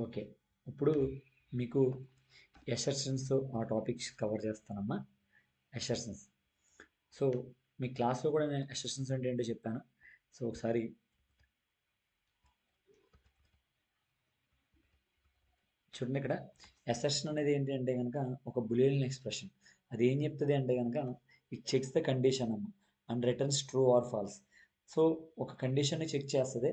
Okay. ఇప్పుడు మీకు ఎసర్షన్స్ ఆ టాపిక్స్ కవర్ చేస్తానమ్మా. ఎసర్షన్స్. సో మీ క్లాస్లో కూడా నేను ఎసర్షన్స్ అంటే ఏంటో చెప్పాను. సో ఒకసారి చూడండి. ఇక్కడ ఎసర్షన్ అనేది ఏంటి అంటే కనుక ఒక బులియన్ ఎక్స్ప్రెషన్. అది ఏం చెప్తుంది అంటే కనుక it checks the condition um and returns true or false. So ఒక కండిషన్ని చెక్ చేస్తుంది.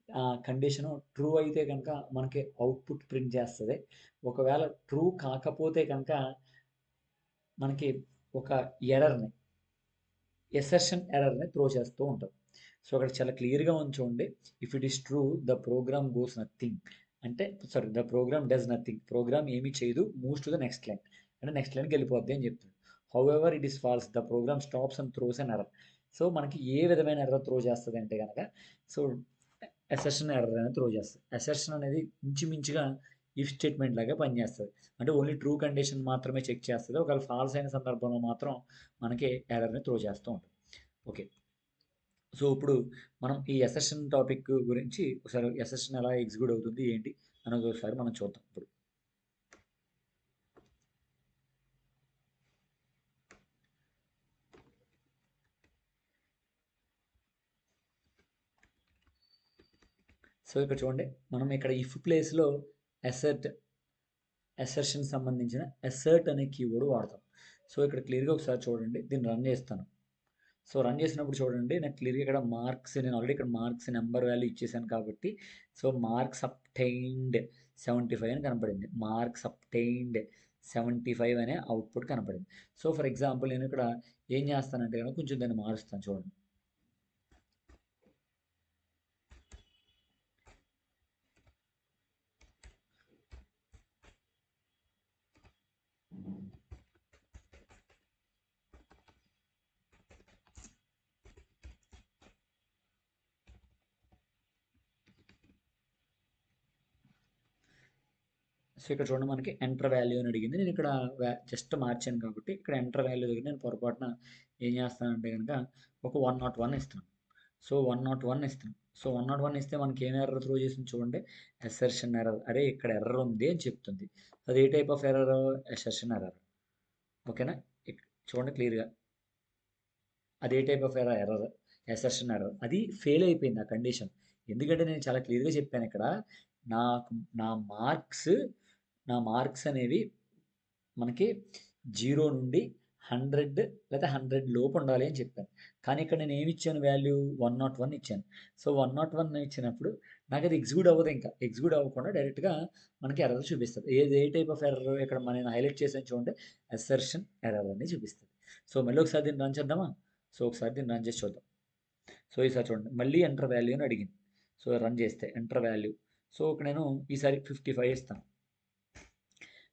ఆ కండిషన్ ట్రూ అయితే కనుక మనకి అవుట్పుట్ ప్రింట్ చేస్తుంది. ఒకవేళ ట్రూ కాకపోతే కనుక మనకి ఒక ఎర్రర్ని ఎసర్షన్ ఎర్రర్ని త్రో చేస్తూ ఉంటాం. సో అక్కడ చాలా క్లియర్గా ఉంచండి. If it is true the program goes nothing అంటే sorry the program does nothing, program ఏమీ చేయదు, moves to the next line అంటే నెక్స్ట్ లైన్కి వెళ్ళిపోద్ది అని చెప్తుంది. However it is false the program stops and throws an error. So మనకి ఏ విధమైన ఎర్రర్ త్రో చేస్తుంది అంటే కనుక సో అసెర్షన్ ఎర్రర్ అనేది త్రో చేస్తుంది. అసెర్షన్ అనేది ఇంచుమించుగా ఇఫ్ స్టేట్మెంట్ లాగా పనిచేస్తుంది. అంటే ఓన్లీ ట్రూ కండిషన్ మాత్రమే చెక్ చేస్తుంది. ఒకవేళ ఫాల్స్ అయిన సందర్భంలో మాత్రం మనకి ఎర్రర్ని త్రో చేస్తూ ఉంటుంది. ఓకే. సో ఇప్పుడు మనం ఈ అసెర్షన్ టాపిక్ గురించి ఒకసారి అసెర్షన్ ఎలా ఎగ్జిక్యూట్ అవుతుంది ఏంటి అనేది ఒకసారి మనం చూద్దాం. ఇప్పుడు సో ఇక్కడ చూడండి, మనం ఇక్కడ ఇఫ్ ప్లేస్లో అసెర్ట్ అసెర్షన్ సంబంధించిన అసర్ట్ అనే కీవర్డ్ వాడతాం. సో ఇక్కడ క్లియర్గా ఒకసారి చూడండి, దీన్ని రన్ చేస్తాను. సో రన్ చేసినప్పుడు చూడండి, నాకు క్లియర్గా ఇక్కడ మార్క్స్, నేను ఆల్రెడీ ఇక్కడ మార్క్స్ నెంబర్ వాల్యూ ఇచ్చేసాను కాబట్టి సో మార్క్స్ అప్టైన్డ్ 75 అని కనపడింది. మార్క్స్ అప్టైన్డ్ 75 అనే అవుట్పుట్ కనపడింది. సో ఫర్ ఎగ్జాంపుల్ నేను ఇక్కడ ఏం చేస్తానంటే కనుక కొంచెం దాన్ని మారుస్తాను చూడండి. సో ఇక్కడ చూడండి, మనకి ఎంటర్ వాల్యూ అని అడిగింది. నేను ఇక్కడ జస్ట్ మార్చాను కాబట్టి ఇక్కడ ఎంటర్ వాల్యూ దగ్గర నేను పొరపాటున ఏం చేస్తానంటే కనుక ఒక 101 ఇస్తున్నాను. సో 101 ఇస్తున్నాను. సో 101 ఇస్తే మనకి ఏం ఎర్రర్ త్రో చేసింది చూడండి, అసెర్షన్ ఎర్రర్. అరే ఇక్కడ ఎర్రర్ ఉంది అని చెప్తుంది. అది ఏ type of error? Assertion error. ఓకేనా? చూడండి క్లియర్గా, అది ఏ type of error? Assertion error. అది ఫెయిల్ అయిపోయింది ఆ కండిషన్. ఎందుకంటే నేను చాలా క్లియర్గా చెప్పాను ఇక్కడ, నాకు నా మార్క్స్ నా మార్క్స్ అనేవి మనకి 0 నుండి 100 లేదా 100 లోపు ఉండాలి అని చెప్పాను. కానీ ఇక్కడ నేను ఏమి ఇచ్చాను వాల్యూ? 101 ఇచ్చాను. సో 101 ఇచ్చినప్పుడు నాకు అది ఎగ్జిక్యూట్ అవ్వదు. ఇంకా ఎగ్జిక్యూట్ అవ్వకుండా డైరెక్ట్గా మనకి ఎర్రర్ చూపిస్తుంది. ఏ టైప్ ఆఫ్ ఎర్రర్ ఇక్కడ నేను హైలైట్ చేసాను చూడండి, అసెర్షన్ ఎర్రర్ అని చూపిస్తుంది. సో మళ్ళీ ఒకసారి దీన్ని రన్ చేద్దామా? సో ఒకసారి దీన్ని రన్ చేసి చూద్దాం. సో ఈసారి చూడండి, మళ్ళీ ఎంటర్ వాల్యూ అని అడిగింది. సో రన్ చేస్తే ఎంటర్ వాల్యూ. సో ఇక్కడ నేను ఈసారి 55 ఇస్తాను.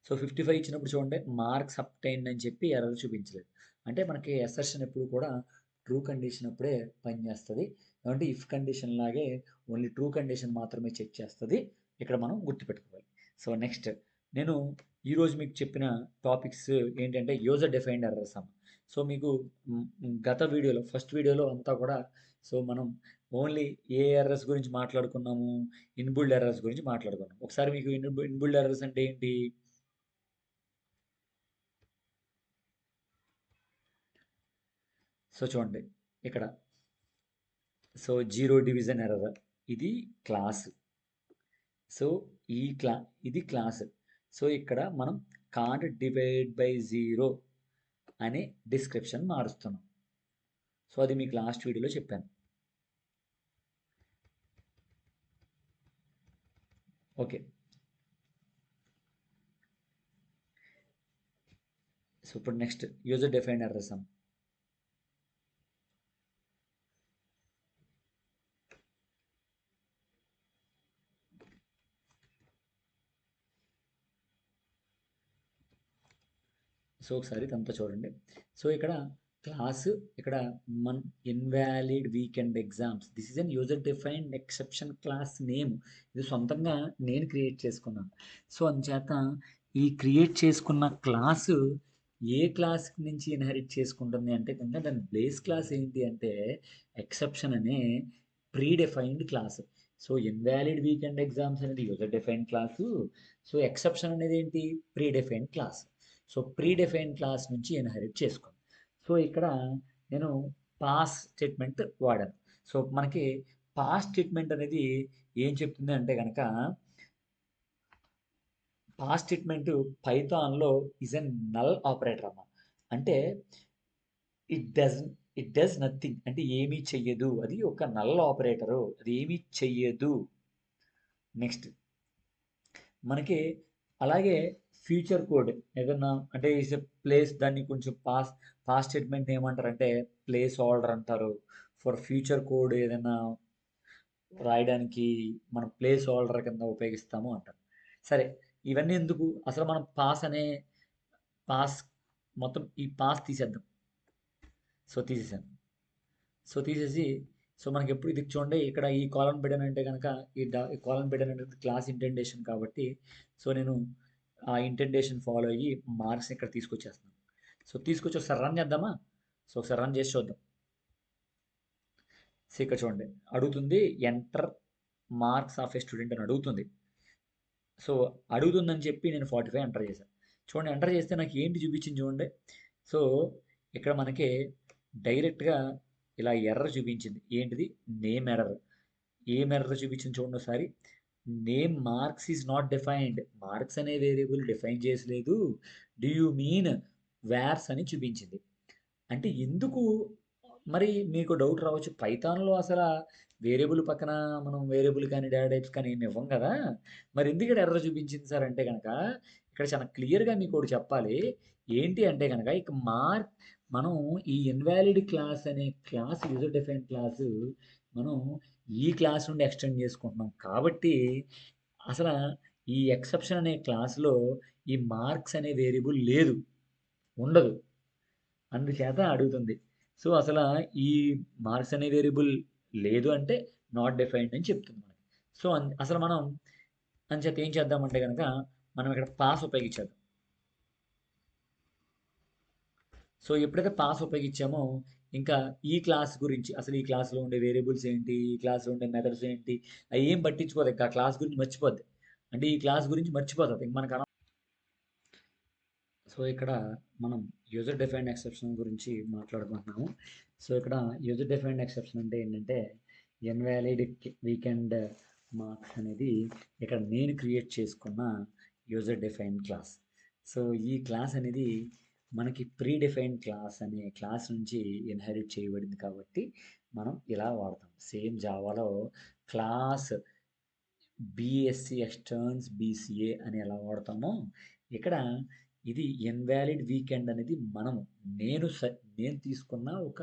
సో 55 ఇచ్చినప్పుడు చూడండి, మార్క్స్ అప్టైన్డ్ అని చెప్పి ఎర్రర్ చూపించలేదు. అంటే మనకి అసెర్షన్ ఎప్పుడు కూడా ట్రూ కండిషన్ అప్పుడే పనిచేస్తుంది. అంటే ఇఫ్ కండిషన్ లాగే ఓన్లీ ట్రూ కండిషన్ మాత్రమే చెక్ చేస్తుంది. ఇక్కడ మనం గుర్తుపెట్టుకోవాలి. సో నెక్స్ట్ నేను ఈరోజు మీకు చెప్పిన టాపిక్స్ ఏంటంటే యూజర్ డిఫైన్డ్ ఎర్రర్స్ అమ్మ. సో మీకు గత వీడియోలో ఫస్ట్ వీడియోలో అంతా కూడా సో మనం ఓన్లీ ఏ ఎర్రర్స్ గురించి మాట్లాడుకున్నాము, ఇన్బుల్డ్ ఎర్రర్స్ గురించి మాట్లాడుకున్నాం. ఒకసారి మీకు ఇన్బుల్డ్ ఎర్రర్స్ అంటే ఏంటి? సో చూడండి ఇక్కడ, సో జీరో డివిజన్ ఎర్రర్, ఇది క్లాస్. సో ఇది క్లాస్. సో ఇక్కడ మనం కాంట్ డివైడ్ బై జీరో అనే డిస్క్రిప్షన్ మారుస్తున్నాం. సో అది మీకు లాస్ట్ వీడియోలో చెప్పాను. ఓకే. సో ఇప్పుడు నెక్స్ట్ యూజర్ డిఫైన్డ్ ఎర్రర్స్ అమ్మ. సో ఒకసారి ఇదంతా చూడండి. సో ఇక్కడ క్లాస్, ఇక్కడ Mann invalid weekend exams, this is an user defined exception class name. ఇది సొంతంగా నేను క్రియేట్ చేసుకున్నాను. సో అందుచేత ఈ క్రియేట్ చేసుకున్న క్లాసు ఏ క్లాస్ నుంచి ఇన్హెరిట్ చేసుకుంటుంది అంటే కనుక దాని బేస్ క్లాస్ ఏంటి అంటే ఎక్సెప్షన్ అనే predefined class. So invalid weekend exams అనేది user define class. So exception అనేది ఏంటి? Predefine class. So predefine class నుంచి ఇన్హెరిట్ చేసుకోండి. సో ఇక్కడ నేను పాస్ స్టేట్మెంట్ వాడాను. సో మనకి పాస్ స్టేట్మెంట్ అనేది ఏం చెప్తుంది అంటే కనుక, పాస్ స్టేట్మెంట్ పైథాన్లో ఈజ్ ఎ నల్ ఆపరేటర్ అమ్మ. అంటే it does it does nothing, అంటే ఏమీ చెయ్యదు. అది ఒక నల్ ఆపరేటరు, అది ఏమీ చెయ్యదు. నెక్స్ట్ మనకి అలాగే ఫ్యూచర్ కోడ్ ఏదన్నా అంటే ఇస్ ఎ ప్లేస్, దాన్ని కొంచెం పాస్ స్టేట్మెంట్ ఏమంటారంటే ప్లేస్ హోల్డర్ అంటారు. ఫర్ ఫ్యూచర్ కోడ్ ఏదైనా రాయడానికి మనం ప్లేస్ హోల్డర్ కింద ఉపయోగిస్తాము అంటారు. సరే, ఇవన్నీ ఎందుకు? అసలు మనం పాస్ మొత్తం ఈ పాస్ తీసేద్దాం. సో తీసేసాను. సో తీసేసి, సో మనకి ఎప్పుడు ఇది చూడండి, ఇక్కడ ఈ కాలమ్ బిడన్ అంటే కనుక ఈ కాలమ్ బిడన్ అనేది క్లాస్ ఇంటెండేషన్ కాబట్టి, సో నేను ఆ ఇంటెండేషన్ ఫాలో అయ్యి మార్క్స్ ఇక్కడ తీసుకొచ్చేస్తున్నాను. సో తీసుకొచ్చి ఒకసారి రన్ చేద్దామా? సో ఒకసారి రన్ చేసి చూద్దాం. సో ఇక్కడ చూడండి, అడుగుతుంది enter marks of A student అని అడుగుతుంది. సో అడుగుతుందని చెప్పి నేను 45 ఎంటర్ చేశాను. చూడండి, ఎంటర్ చేస్తే నాకు ఏంటి చూపించింది చూడండి. సో ఇక్కడ మనకి డైరెక్ట్గా ఇలా ఎర్రర్ చూపించింది. ఏంటిది? Name error. ఏం ఎర్రర్ చూపించింది చూడండి ఒకసారి. Name marks is not defined. Marks అనే వేరియబుల్ డిఫైన్ చేసలేదు. డూ యూ మీన్ వేర్స్ అని చూపించింది. అంటే ఎందుకు? మరి మీకు డౌట్ రావచ్చు, పైథాన్లో అసలు వేరియబుల్ పక్కన మనం వేరియబుల్ కానీ డేటా టైప్స్ కానీ ఏమి ఇవ్వం కదా, మరి ఎందుకు ఇక్కడ ఎర్రర్ చూపించింది సార్ అంటే కనుక, ఇక్కడ చాలా క్లియర్గా మీకు ఒకటి చెప్పాలి. ఏంటి అంటే కనుక ఇక మనం ఈ ఇన్వాలిడ్ క్లాస్ అనే క్లాస్, యూజర్ డిఫైన్ క్లాసు మనం ఈ క్లాస్ నుండి ఎక్స్టెండ్ చేసుకుంటున్నాం కాబట్టి అసలు ఈ ఎక్సెప్షన్ అనే క్లాస్లో ఈ మార్క్స్ అనే వేరియబుల్ లేదు, ఉండదు. అందుచేత అడుగుతుంది. సో అసలు ఈ మార్క్స్ అనే వేరియబుల్ లేదు అంటే నాట్ డిఫైన్డ్ అని చెప్తుంది మనకి. సో అసలు మనం అంచేత ఏం చేద్దామంటే కనుక, మనం ఇక్కడ పాస్ ఉపయోగించేద్దాం. సో ఎప్పుడైతే పాస్ ఉపయోగించామో, ఇంకా ఈ క్లాస్ గురించి, అసలు ఈ క్లాస్లో ఉండే వేరియబుల్స్ ఏంటి, ఈ క్లాస్లో ఉండే మెథడ్స్ ఏంటి, అవి ఏం పట్టించుకోదు. ఇంకా క్లాస్ గురించి మర్చిపోద్ది. అంటే ఈ క్లాస్ గురించి మర్చిపోతుంది ఇంక మనకు. సో ఇక్కడ మనం యూజర్ డిఫైన్డ్ ఎక్సెప్షన్ గురించి మాట్లాడుకుంటున్నాము. సో ఇక్కడ యూజర్ డిఫైన్డ్ ఎక్సెప్షన్ అంటే ఏంటంటే, ఇన్వాలిడ్ వీకెండ్ మార్క్స్ అనేది ఇక్కడ నేను క్రియేట్ చేసుకున్న యూజర్ డిఫైన్డ్ క్లాస్. సో ఈ క్లాస్ అనేది మనకి ప్రీ డిఫైన్డ్ క్లాస్ అనే క్లాస్ నుంచి ఇన్హెరిట్ చేయబడింది కాబట్టి మనం ఇలా వాడతాం. సేమ్ జావాలో క్లాస్ బీఎస్సీ ఎక్స్టర్న్స్ బీసీఏ అని ఎలా వాడతామో, ఇక్కడ ఇది ఇన్వాలిడ్ వీకెండ్ అనేది నేను తీసుకున్న ఒక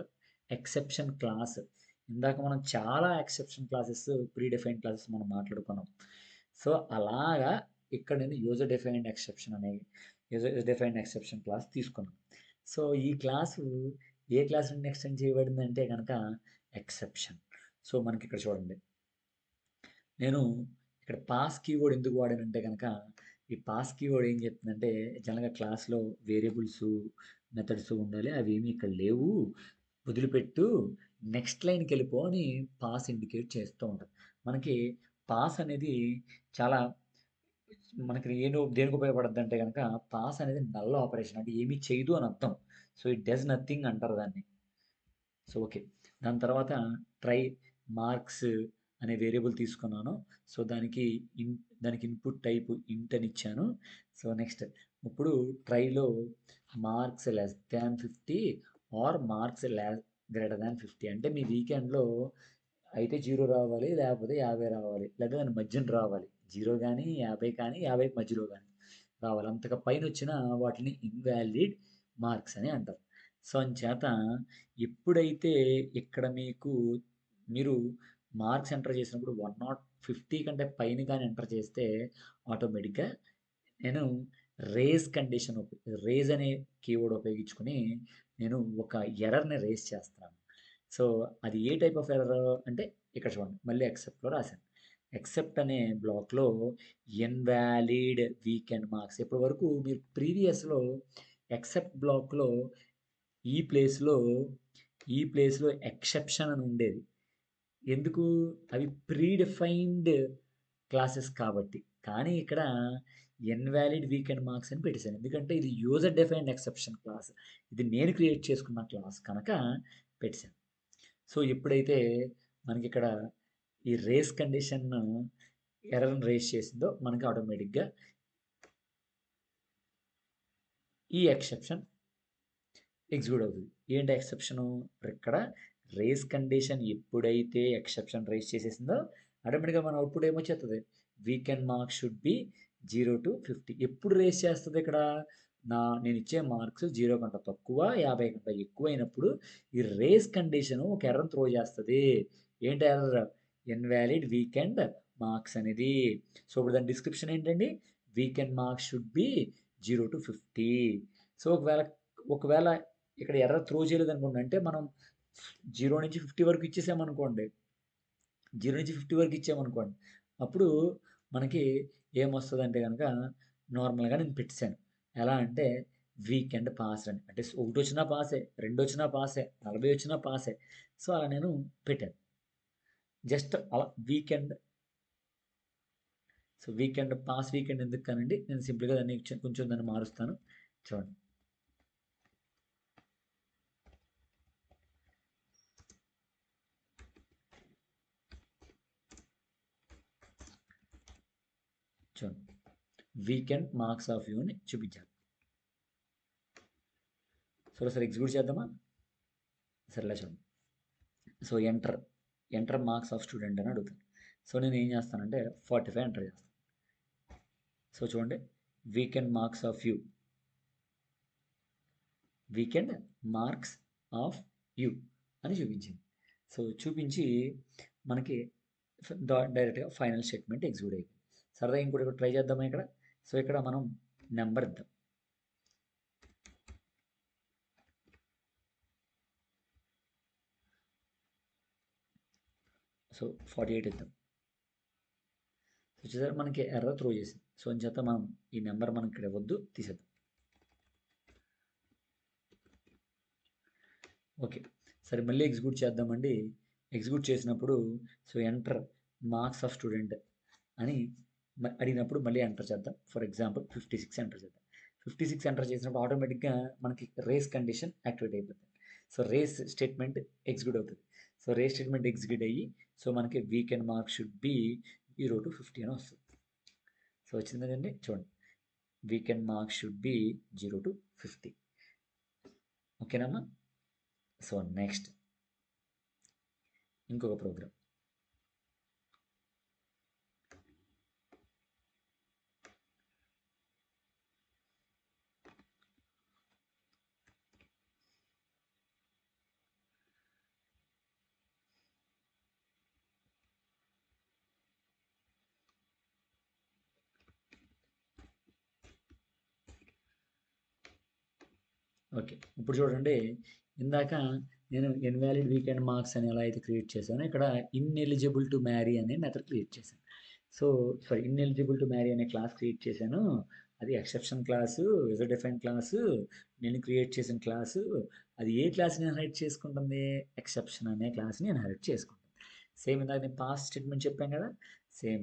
ఎక్సెప్షన్ క్లాస్. ఇందాక మనం చాలా exception classes, pre defined classes మనం మాట్లాడుకున్నాం. సో అలాగా ఇక్కడ నేను యూజర్ డిఫైన్డ్ ఎక్సెప్షన్ క్లాస్ తీసుకున్నాను. సో ఈ క్లాసు ఏ క్లాస్ నుండి ఎక్స్టెండ్ చేయబడింది అంటే కనుక ఎక్సెప్షన్. సో మనకి ఇక్కడ చూడండి, నేను ఇక్కడ పాస్ కీవర్డ్ ఎందుకు వాడానంటే కనుక, ఈ పాస్ కీవర్డ్ ఏం చెప్తుందంటే, జనరల్గా క్లాస్లో వేరియబుల్స్ మెథడ్స్ ఉండాలి, అవి ఏమి ఇక్కడ లేవు, వదిలిపెట్టు, నెక్స్ట్ లైన్కి వెళ్ళిపో అని పాస్ ఇండికేట్ చేస్తూ ఉంటుంది. మనకి పాస్ అనేది చాలా మనకి దేనికి ఉపయోగపడుద్ది అంటే కనుక, పాస్ అనేది నల్ ఆపరేషన్, అంటే ఏమీ చేయదు అని అర్థం. సో ఇట్ డస్ నథింగ్ అంటారు దాన్ని. సో ఓకే, దాని తర్వాత ట్రై మార్క్స్ అనే వేరియబుల్ తీసుకున్నాను. సో దానికి ఇన్పుట్ టైప్ ఇంట్ అని ఇచ్చాను. సో నెక్స్ట్ ఇప్పుడు ట్రైలో marks less than 50 or marks greater than 50, అంటే మీ వీకెండ్లో అయితే 0 రావాలి, లేకపోతే 50 రావాలి, లేదా దాని మధ్యన రావాలి. 0 కానీ 50 కానీ 50 మధ్యలో కానీ రావాలి. అంతగా పైన వచ్చిన వాటిని ఇన్వాలిడ్ మార్క్స్ అని అంటారు. సో అంచేత ఎప్పుడైతే ఇక్కడ మీరు మార్క్స్ ఎంటర్ చేసినప్పుడు 150 కంటే పైన కానీ ఎంటర్ చేస్తే ఆటోమేటిక్గా నేను రేజ్ అనే కీవర్డ్ ఉపయోగించుకొని నేను ఒక ఎర్రర్ని రేజ్ చేస్తున్నాను. సో అది ఏ టైప్ ఆఫ్ ఎర్రర్ అంటే ఇక్కడ చూడండి, మళ్ళీ ఎక్సెప్ట్లో రాశాను. ఎక్సెప్ట్ అనే బ్లాక్లో ఇన్వాలిడ్ వీకెండ్ మార్క్స్. ఇప్పటి వరకు మీరు ప్రీవియస్లో ఎక్సెప్ట్ బ్లాక్లో ఈ ప్లేస్లో ఎక్సెప్షన్ అని ఉండేది. ఎందుకు? అవి ప్రీ డిఫైన్డ్ క్లాసెస్ కాబట్టి. కానీ ఇక్కడ ఇన్వాలిడ్ వీకెండ్ మార్క్స్ అని పెట్టేసాను. ఎందుకంటే ఇది యూజర్ డిఫైన్డ్ ఎక్సెప్షన్ క్లాస్. ఇది నేను క్రియేట్ చేసుకున్న క్లాస్ కనుక పెట్టేసాను. సో ఎప్పుడైతే మనకిక్కడ ఈ రేస్ కండిషన్ ఎర్రర్ని రేస్ చేసిందో మనకి ఆటోమేటిక్గా ఈ ఎక్సెప్షన్ ఎగ్జిక్యూట్ అవుతుంది. ఏంటి ఎక్సెప్షను? ఇక్కడ రేస్ కండిషన్ ఎప్పుడైతే ఎక్సెప్షన్ రేస్ చేసేసిందో ఆటోమేటిక్గా మన అవుట్పుట్ ఏమొచ్చేస్తుంది? Weekend marks should be 0 to 50. ఎప్పుడు రేస్ చేస్తుంది ఇక్కడ? నేను ఇచ్చే మార్క్స్ 0 కంటే తక్కువ 50 కంటే ఎక్కువ అయినప్పుడు ఈ రేస్ కండిషన్ ఒక ఎర్రర్ త్రో చేస్తుంది. ఏంటి ఎర్రర్? ఇన్వాలిడ్ వీకెండ్ మార్క్స్ అనేది. సో ఇప్పుడు దాని డిస్క్రిప్షన్ ఏంటండి? Weekend marks should be 0 to 50. So ఒకవేళ ఇక్కడ ఎర్రర్ త్రో చేయలేదు అనుకోండి, అంటే మనం 0 నుంచి 50 వరకు ఇచ్చేసామనుకోండి, 0 నుంచి 50 వరకు ఇచ్చామనుకోండి, అప్పుడు మనకి ఏమొస్తుంది అంటే కనుక నార్మల్గా నేను పెట్టాను. ఎలా అంటే వీకెండ్ పాస్ అని, అంటే 1 వచ్చినా పాసే, 2 వచ్చినా పాసే, 40 వచ్చినా పాసే. సో అలా నేను పెట్టాను. జస్ట్ అలా weekend. So weekend pass weekend ఎందుకు కానండి, నేను సింపుల్గా దాన్ని కొంచెం దాన్ని మారుస్తాను. చూడండి, చూడండి వీకెండ్ మార్క్స్ ఆఫ్ యూ అని చూపించాలి. సరే ఎగ్జిక్యూట్ చేద్దామా? సరేలే చూడండి. So enter marks of student అని అడుగుతాను. సో నేను ఏం చేస్తానంటే 45 ఎంటర్ చేస్తాను. సో చూడండి, weekend marks of you, weekend marks of you అని చూపించింది. సో చూపించి మనకి డైరెక్ట్గా ఫైనల్ స్టేట్మెంట్ ఎగ్జిక్యూట్ అయిపోయింది. సరదా ఇంకోటి ట్రై చేద్దామా ఇక్కడ? సో ఇక్కడ మనం నెంబర్ ఇద్దాం. సో 48 ఇద్దాం. సో చూసారు మనకి ఎర్రర్ త్రో చేసింది. సో అని చేత మనం ఈ నెంబర్ మనకి ఇక్కడ వద్దు, తీసేద్దాం. ఓకే, సరే మళ్ళీ ఎగ్జిక్యూట్ చేద్దామండి. ఎగ్జిక్యూట్ చేసినప్పుడు so enter marks of student అని అడిగినప్పుడు మళ్ళీ ఎంటర్ చేద్దాం. ఫర్ ఎగ్జాంపుల్ 56 ఎంటర్ చేద్దాం. 56 ఎంటర్ చేసినప్పుడు ఆటోమేటిక్గా మనకి రేస్ కండిషన్ యాక్టివేట్ అయిపోతుంది. సో రేస్ స్టేట్మెంట్ ఎగ్జిక్యూట్ అవుతుంది. సో రేస్ స్టేట్మెంట్ ఎగ్జిక్యూట్ అయ్యి సో మనకి weekend marks should be 0 to 50 అని వస్తుంది. సో వచ్చింది కదండి, చూడండి weekend marks should be 0 to 50. ఓకేనమ్మా? సో నెక్స్ట్ ఇంకొక ప్రోగ్రామ్. ఓకే, ఇప్పుడు చూడండి, ఇందాక నేను ఇన్వాలిడ్ వీకెండ్ మార్క్స్ అని ఎలా అయితే క్రియేట్ చేశానో ఇక్కడ ఇన్ఎలిజిబుల్ టు మ్యారీ అనే మెథడ్ క్రియేట్ చేశాను. సో ఇన్ఎలిజిబుల్ టు మ్యారీ అనే క్లాస్ క్రియేట్ చేశాను. అది exception class, user define class, నేను క్రియేట్ చేసిన క్లాసు. అది ఏ క్లాస్ని ఇన్హెరిట్ చేసుకుంటుంది? ఎక్సెప్షన్ అనే క్లాస్ని ఇన్హెరిట్ చేసుకుంటుంది. సేమ్ ఇందాక నేను పాస్ స్టేట్మెంట్ చెప్పాను కదా, సేమ్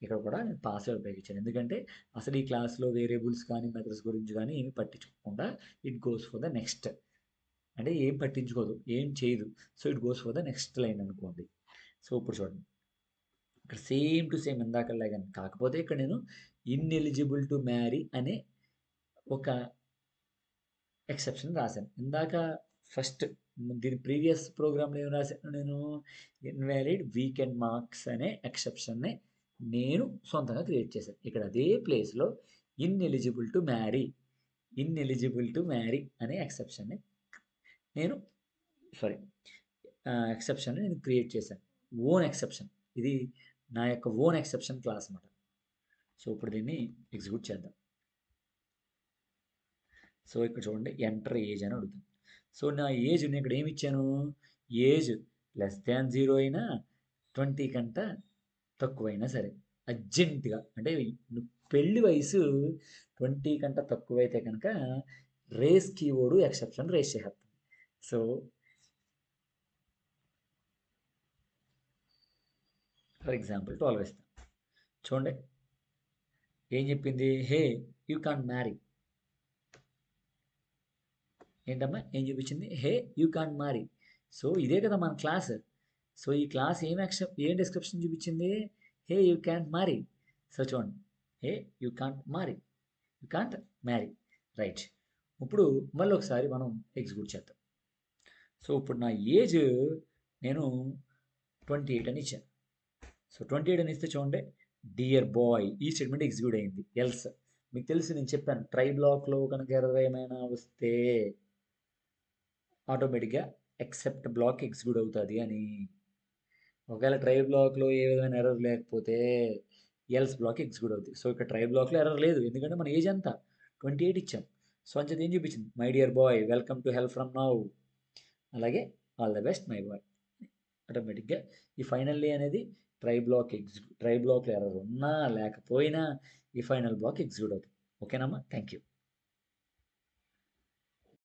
ఇక్కడ కూడా నేను పాస్ ఉపయోగించాను. ఎందుకంటే అసలు ఈ క్లాస్లో వేరియబుల్స్ కానీ మెథడ్స్ గురించి కానీ ఏమి పట్టించుకోకుండా it goes for the next, అంటే ఏం పట్టించుకోదు, ఏం చేయదు. So it goes for the next line అనుకోండి. సో ఇప్పుడు చూడండి, ఇక్కడ సేమ్ టు సేమ్ ఇందాకలా కానీ, కాకపోతే ఇక్కడ నేను ఇన్ఎలిజిబుల్ టు మ్యారీ అనే ఒక ఎక్సెప్షన్ రాశాను. ఇందాక ఫస్ట్ దీని ప్రీవియస్ ప్రోగ్రామ్లో ఏం రాశాను నేను? ఇన్వాలిడ్ వీకెండ్ మార్క్స్ అనే ఎక్సెప్షన్ని నేను సొంతంగా క్రియేట్ చేశాను. ఇక్కడ అదే ప్లేస్లో ఇన్ఎలిజిబుల్ టు మ్యారీ అనే ఎక్సెప్షన్ని నేను ఎక్సెప్షన్ నేను క్రియేట్ చేశాను. ఓన్ ఎక్సెప్షన్, ఇది నా యొక్క ఓన్ ఎక్సెప్షన్ క్లాస్ అన్నమాట. సో ఇప్పుడు దీన్ని ఎగ్జిక్యూట్ చేద్దాం. సో ఇక్కడ చూడండి, ఎంటర్ ఏజ్ అని అడుగుతుంది. సో నా ఏజ్ నేను ఇక్కడ ఏమి ఇచ్చాను? ఏజ్ <0 అయినా 20 కంటే తక్కువైనా సరే అర్జెంటుగా, అంటే పెళ్లి వయసు 20 కంటే తక్కువైతే కనుక రేస్ కీవర్డ్ ఎక్సెప్షన్ రేస్ చేస్తుంది. సో ఫర్ ఎగ్జాంపుల్ 12 ఇస్తాను. చూడండి ఏం చెప్పింది, హే యూ కాంట్ మ్యారీ. ఏంటమ్మా ఏం చూపించింది, hey you can't marry. So ఇదే కదా మన క్లాస్. సో ఈ క్లాస్ ఏం డిస్క్రిప్షన్ చూపించింది, hey you can't marry. So చూడండి, hey you can't marry, you can't marry, right. ఇప్పుడు మళ్ళీ ఒకసారి మనం ఎగ్జిక్యూట్ చేద్దాం. సో ఇప్పుడు నా ఏజ్ నేను 28 అని ఇచ్చాను. సో 28 అని ఇస్తే చూడండి, డియర్ బాయ్ ఈ స్టేట్మెంట్ ఎగ్జిక్యూట్ అయింది. ఎల్స్ మీకు తెలిసి నేను చెప్పాను ట్రై బ్లాక్లో కనుక ఎర్రర్ ఏమైనా వస్తే ఆటోమేటిక్గా ఎక్సెప్ట్ బ్లాక్ ఎగ్జిక్యూట్ అవుతుంది అని. ఒకవేళ ట్రై బ్లాక్లో ఏ విధమైన ఎర్రర్ లేకపోతే ఎల్స్ బ్లాక్ ఎగ్జిక్యూట్ అవుతుంది. సో ఇక్కడ ట్రై బ్లాక్లో ఎర్రర్ లేదు, ఎందుకంటే మన ఏజ్ అంతా 28 ఇచ్చాం. సో అంచేది ఏం చూపించింది, my dear boy welcome to help from now, అలాగే all the best my boy. ఆటోమేటిక్గా ఈ ఫైనల్లీ అనేది ట్రై బ్లాక్లో ఎర్రర్ ఉన్నా లేకపోయినా ఈ ఫైనల్ బ్లాక్ ఎగ్జిక్యూట్ అవుతుంది. ఓకేనమ్మా, థ్యాంక్ యూ.